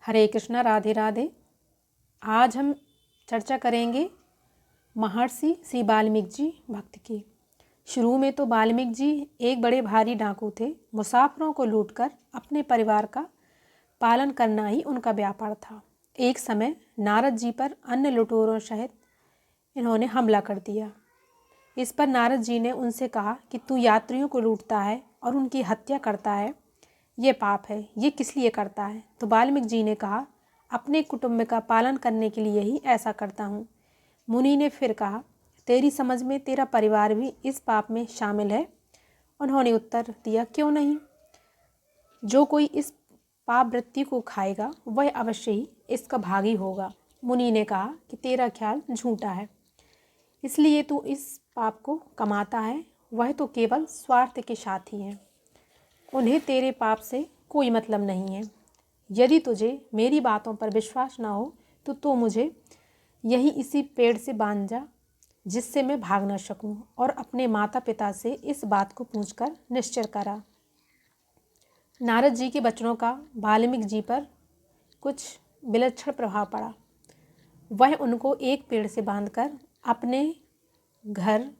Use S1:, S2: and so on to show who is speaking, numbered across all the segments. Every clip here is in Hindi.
S1: हरे कृष्णा, राधे राधे। आज हम चर्चा करेंगे महर्षि श्री वाल्मीकि जी भक्त की। शुरू में तो वाल्मीकि जी एक बड़े भारी डाकू थे। मुसाफिरों को लूटकर अपने परिवार का पालन करना ही उनका व्यापार था। एक समय नारद जी पर अन्य लुटेरों सहित इन्होंने हमला कर दिया। इस पर नारद जी ने उनसे कहा कि तू यात्रियों को लूटता है और उनकी हत्या करता है, ये पाप है, ये किस लिए करता है? तो वाल्मीकि जी ने कहा, अपने कुटुंब का पालन करने के लिए ही ऐसा करता हूँ। मुनि ने फिर कहा, तेरी समझ में तेरा परिवार भी इस पाप में शामिल है? उन्होंने उत्तर दिया, क्यों नहीं। जो कोई इस पाप वृत्ति को खाएगा वह अवश्य ही इसका भागी होगा। मुनि ने कहा कि तेरा ख्याल झूठा है, इसलिए तू इस पाप को कमाता है। वह तो केवल स्वार्थ के साथी हैं, उन्हें तेरे पाप से कोई मतलब नहीं है। यदि तुझे मेरी बातों पर विश्वास ना हो तो मुझे यही इसी पेड़ से बांध जा, जिससे मैं भाग न सकूं, और अपने माता पिता से इस बात को पूछकर निश्चय करा। नारद जी के वचनों का वाल्मीकि जी पर कुछ विलक्षण प्रभाव पड़ा। वह उनको एक पेड़ से बांधकर अपने घर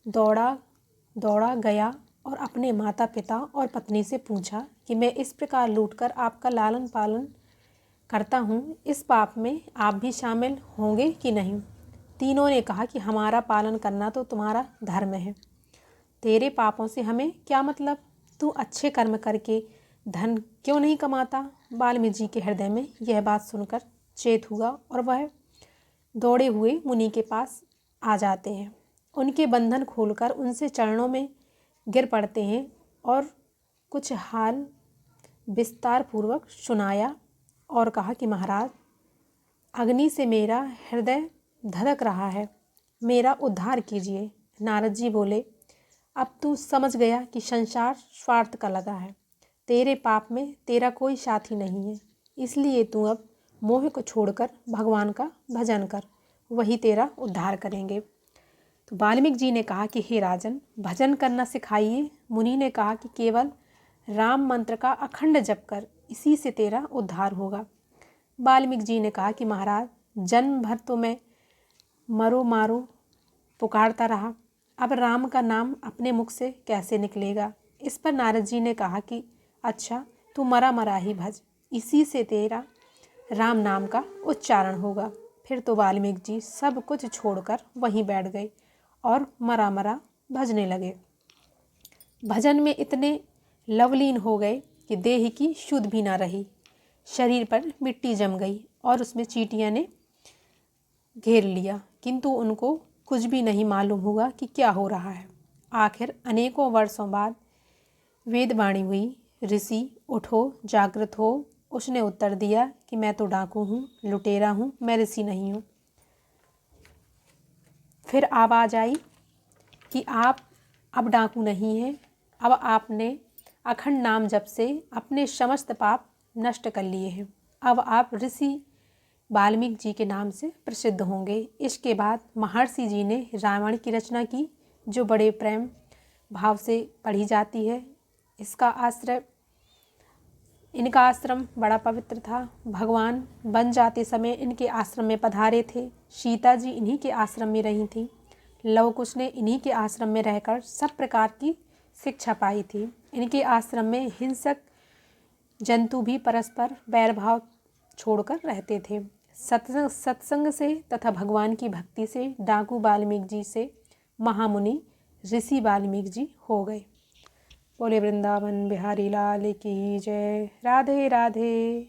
S1: दौड़ा गया और अपने माता पिता और पत्नी से पूछा कि मैं इस प्रकार लूटकर आपका लालन पालन करता हूँ, इस पाप में आप भी शामिल होंगे कि नहीं? तीनों ने कहा कि हमारा पालन करना तो तुम्हारा धर्म है, तेरे पापों से हमें क्या मतलब? तू अच्छे कर्म करके धन क्यों नहीं कमाता? वाल्मीकि जी के हृदय में यह बात सुनकर चेत हुआ और वह दौड़े हुए मुनि के पास आ जाते हैं। उनके बंधन खोलकर उनसे चरणों में गिर पड़ते हैं और कुछ हाल विस्तार पूर्वक सुनाया और कहा कि महाराज, अग्नि से मेरा हृदय धधक रहा है, मेरा उद्धार कीजिए। नारद जी बोले, अब तू समझ गया कि संसार स्वार्थ का लगा है, तेरे पाप में तेरा कोई साथी नहीं है, इसलिए तू अब मोह को छोड़कर भगवान का भजन कर, वही तेरा उद्धार करेंगे। तो वाल्मीकि जी ने कहा कि हे राजन, भजन करना सिखाइए। मुनि ने कहा कि केवल राम मंत्र का अखंड जप कर, इसी से तेरा उद्धार होगा। वाल्मीकि जी ने कहा कि महाराज, जन्म भर तो मैं मरो मारो पुकारता रहा, अब राम का नाम अपने मुख से कैसे निकलेगा? इस पर नारद जी ने कहा कि अच्छा, तू मरा मरा ही भज, इसी से तेरा राम नाम का उच्चारण होगा। फिर तो वाल्मीकि जी सब कुछ छोड़कर वहीं बैठ गए और मरा मरा भजने लगे। भजन में इतने लवलीन हो गए कि देह की शुद्ध भी ना रही, शरीर पर मिट्टी जम गई और उसमें चींटियां ने घेर लिया, किंतु उनको कुछ भी नहीं मालूम हुआ कि क्या हो रहा है। आखिर अनेकों वर्षों बाद वेदवाणी हुई, ऋषि उठो, जागृत हो। उसने उत्तर दिया कि मैं तो डाकू हूँ, लुटेरा हूँ, मैं ऋषि नहीं हूँ। फिर आवाज़ आई कि आप अब डाकू नहीं हैं, अब आपने अखंड नाम जप से अपने समस्त पाप नष्ट कर लिए हैं, अब आप ऋषि वाल्मीकि जी के नाम से प्रसिद्ध होंगे। इसके बाद महर्षि जी ने रामायण की रचना की, जो बड़े प्रेम भाव से पढ़ी जाती है। इनका आश्रम बड़ा पवित्र था। भगवान बन जाते समय इनके आश्रम में पधारे थे। सीता जी इन्हीं के आश्रम में रही थी। लव कुश ने इन्हीं के आश्रम में रहकर सब प्रकार की शिक्षा पाई थी। इनके आश्रम में हिंसक जंतु भी परस्पर बैर भाव छोड़कर रहते थे। सत्संग से तथा भगवान की भक्ति से डाकू वाल्मीकि जी से महामुनि ऋषि वाल्मीकि जी हो गए। बोले वृंदावन बिहारी लाल की जय। राधे राधे।